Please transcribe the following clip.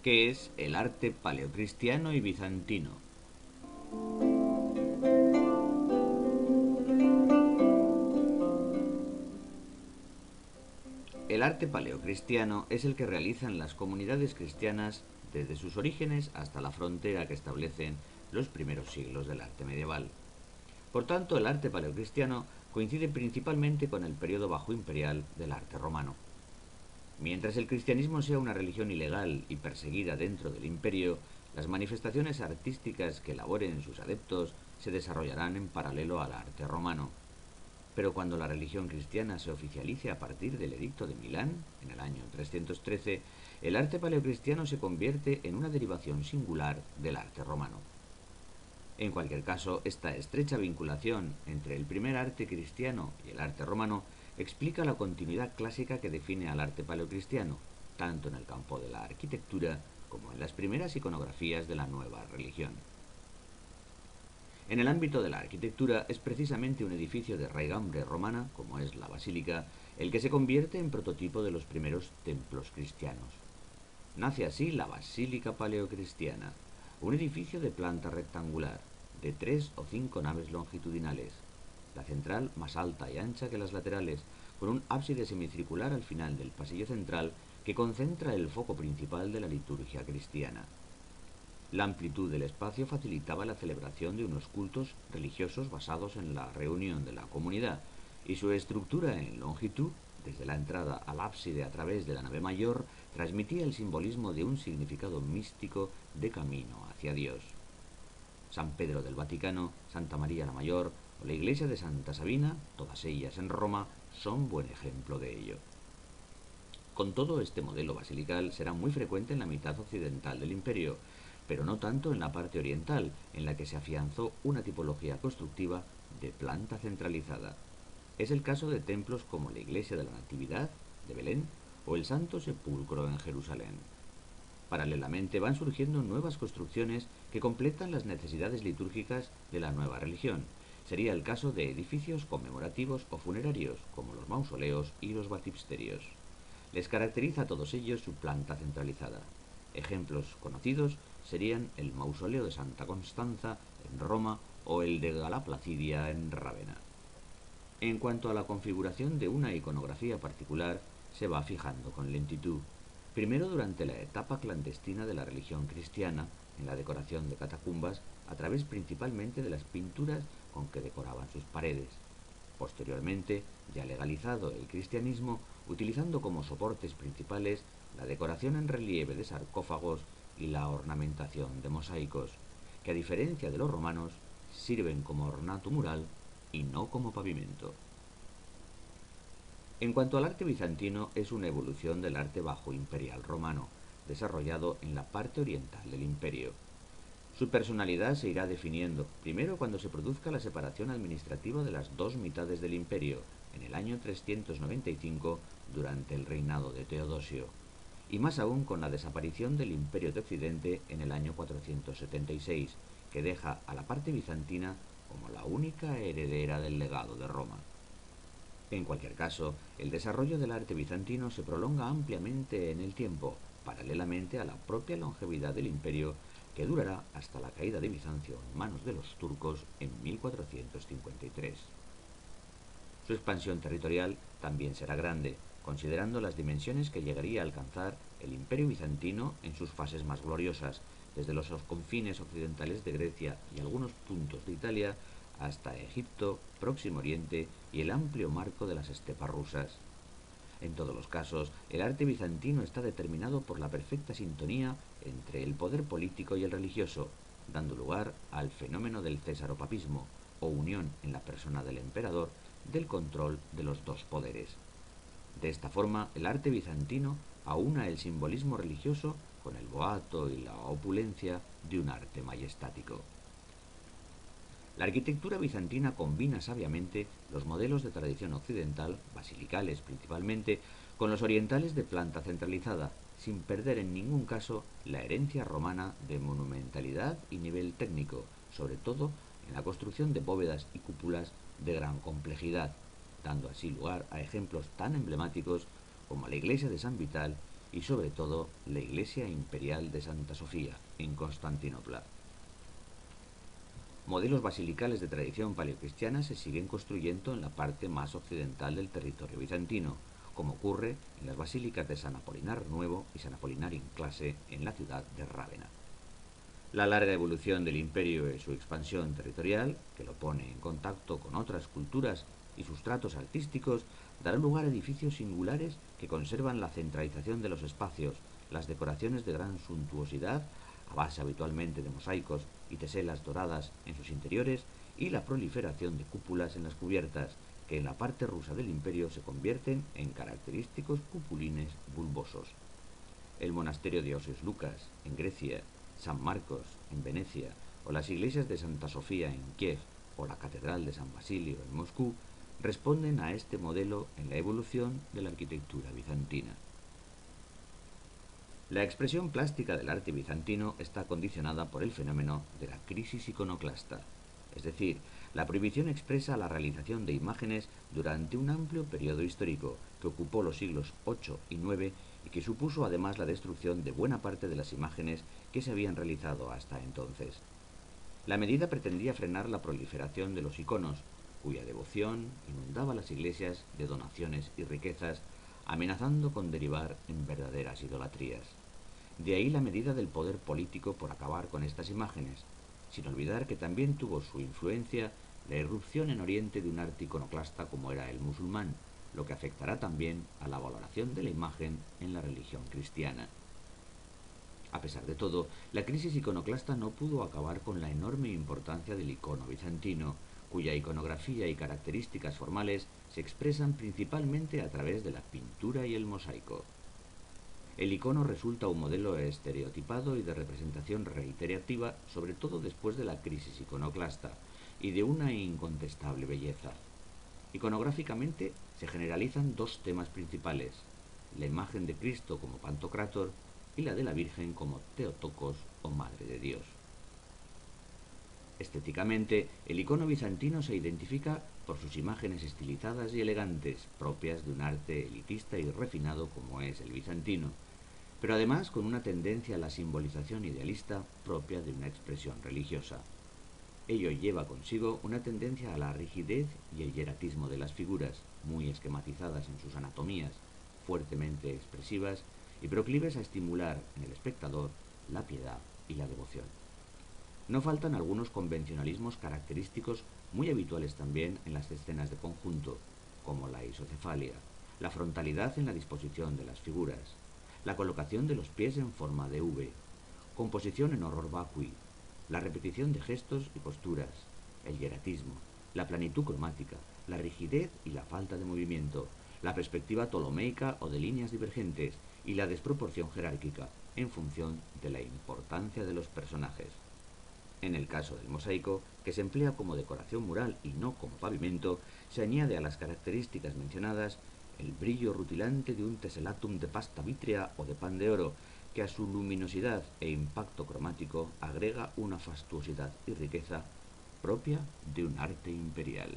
¿Qué es el arte paleocristiano y bizantino? El arte paleocristiano es el que realizan las comunidades cristianas desde sus orígenes hasta la frontera que establecen los primeros siglos del arte medieval. Por tanto, el arte paleocristiano coincide principalmente con el periodo bajo imperial del arte romano. Mientras el cristianismo sea una religión ilegal y perseguida dentro del imperio, las manifestaciones artísticas que elaboren sus adeptos se desarrollarán en paralelo al arte romano. Pero cuando la religión cristiana se oficialice a partir del Edicto de Milán, en el año 313, el arte paleocristiano se convierte en una derivación singular del arte romano. En cualquier caso, esta estrecha vinculación entre el primer arte cristiano y el arte romano explica la continuidad clásica que define al arte paleocristiano, tanto en el campo de la arquitectura como en las primeras iconografías de la nueva religión. En el ámbito de la arquitectura es precisamente un edificio de raigambre romana, como es la basílica, el que se convierte en prototipo de los primeros templos cristianos. Nace así la Basílica Paleocristiana, un edificio de planta rectangular, de 3 o 5 naves longitudinales, la central más alta y ancha que las laterales, con un ábside semicircular al final del pasillo central que concentra el foco principal de la liturgia cristiana. La amplitud del espacio facilitaba la celebración de unos cultos religiosos basados en la reunión de la comunidad, y su estructura en longitud, desde la entrada al ábside a través de la nave mayor, transmitía el simbolismo de un significado místico de camino hacia Dios. San Pedro del Vaticano, Santa María la Mayor o la iglesia de Santa Sabina, todas ellas en Roma, son buen ejemplo de ello. Con todo, este modelo basilical será muy frecuente en la mitad occidental del imperio, pero no tanto en la parte oriental, en la que se afianzó una tipología constructiva de planta centralizada. Es el caso de templos como la Iglesia de la Natividad de Belén o el Santo Sepulcro en Jerusalén. Paralelamente van surgiendo nuevas construcciones que completan las necesidades litúrgicas de la nueva religión. Sería el caso de edificios conmemorativos o funerarios, como los mausoleos y los baptisterios. Les caracteriza a todos ellos su planta centralizada. Ejemplos conocidos serían el mausoleo de Santa Constanza en Roma o el de Gala Placidia en Rávena. En cuanto a la configuración de una iconografía particular, se va fijando con lentitud. Primero durante la etapa clandestina de la religión cristiana, en la decoración de catacumbas, a través principalmente de las pinturas con que decoraban sus paredes. Posteriormente, ya legalizado el cristianismo, utilizando como soportes principales la decoración en relieve de sarcófagos y la ornamentación de mosaicos, que a diferencia de los romanos, sirven como ornato mural y no como pavimento. En cuanto al arte bizantino, es una evolución del arte bajo imperial romano, desarrollado en la parte oriental del imperio. Su personalidad se irá definiendo, primero cuando se produzca la separación administrativa de las dos mitades del imperio, en el año 395, durante el reinado de Teodosio, y más aún con la desaparición del imperio de Occidente en el año 476, que deja a la parte bizantina como la única heredera del legado de Roma. En cualquier caso, el desarrollo del arte bizantino se prolonga ampliamente en el tiempo, paralelamente a la propia longevidad del imperio, que durará hasta la caída de Bizancio en manos de los turcos en 1453. Su expansión territorial también será grande, considerando las dimensiones que llegaría a alcanzar el imperio bizantino en sus fases más gloriosas, desde los confines occidentales de Grecia y algunos puntos de Italia hasta Egipto, Próximo Oriente y el amplio marco de las estepas rusas. En todos los casos, el arte bizantino está determinado por la perfecta sintonía entre el poder político y el religioso, dando lugar al fenómeno del césaropapismo, o unión en la persona del emperador del control de los dos poderes. De esta forma, el arte bizantino aúna el simbolismo religioso con el boato y la opulencia de un arte majestático. La arquitectura bizantina combina sabiamente los modelos de tradición occidental, basilicales principalmente, con los orientales de planta centralizada, sin perder en ningún caso la herencia romana de monumentalidad y nivel técnico, sobre todo en la construcción de bóvedas y cúpulas de gran complejidad, dando así lugar a ejemplos tan emblemáticos como la iglesia de San Vital y sobre todo la Iglesia Imperial de Santa Sofía, en Constantinopla. Modelos basilicales de tradición paleocristiana se siguen construyendo en la parte más occidental del territorio bizantino, como ocurre en las basílicas de San Apolinar Nuevo y San Apolinar in Clase en la ciudad de Rávena. La larga evolución del imperio y su expansión territorial, que lo pone en contacto con otras culturas y sustratos artísticos, dará lugar a edificios singulares que conservan la centralización de los espacios, las decoraciones de gran suntuosidad, a base habitualmente de mosaicos y teselas doradas en sus interiores, y la proliferación de cúpulas en las cubiertas, que en la parte rusa del imperio se convierten en característicos cupulines bulbosos. El monasterio de Osios Lucas, en Grecia, San Marcos, en Venecia, o las iglesias de Santa Sofía, en Kiev, o la Catedral de San Basilio, en Moscú, responden a este modelo en la evolución de la arquitectura bizantina. La expresión plástica del arte bizantino está condicionada por el fenómeno de la crisis iconoclasta, es decir, la prohibición expresa a la realización de imágenes durante un amplio periodo histórico que ocupó los siglos VIII y IX y que supuso además la destrucción de buena parte de las imágenes que se habían realizado hasta entonces. La medida pretendía frenar la proliferación de los iconos, cuya devoción inundaba las iglesias de donaciones y riquezas, amenazando con derivar en verdaderas idolatrías. De ahí la medida del poder político por acabar con estas imágenes, sin olvidar que también tuvo su influencia la irrupción en Oriente de un arte iconoclasta como era el musulmán, lo que afectará también a la valoración de la imagen en la religión cristiana. A pesar de todo, la crisis iconoclasta no pudo acabar con la enorme importancia del icono bizantino, cuya iconografía y características formales se expresan principalmente a través de la pintura y el mosaico. El icono resulta un modelo estereotipado y de representación reiterativa, sobre todo después de la crisis iconoclasta, y de una incontestable belleza. Iconográficamente se generalizan dos temas principales: la imagen de Cristo como Pantocrátor y la de la Virgen como Theotokos o Madre de Dios. Estéticamente, el icono bizantino se identifica por sus imágenes estilizadas y elegantes, propias de un arte elitista y refinado como es el bizantino, pero además con una tendencia a la simbolización idealista propia de una expresión religiosa. Ello lleva consigo una tendencia a la rigidez y el hieratismo de las figuras, muy esquematizadas en sus anatomías, fuertemente expresivas y proclives a estimular en el espectador la piedad y la devoción. No faltan algunos convencionalismos característicos muy habituales también en las escenas de conjunto, como la isocefalia, la frontalidad en la disposición de las figuras, la colocación de los pies en forma de V, composición en horror vacui, la repetición de gestos y posturas, el hieratismo, la planitud cromática, la rigidez y la falta de movimiento, la perspectiva ptolomeica o de líneas divergentes y la desproporción jerárquica en función de la importancia de los personajes. En el caso del mosaico, que se emplea como decoración mural y no como pavimento, se añade a las características mencionadas el brillo rutilante de un teselatum de pasta vítrea o de pan de oro, que a su luminosidad e impacto cromático agrega una fastuosidad y riqueza propia de un arte imperial.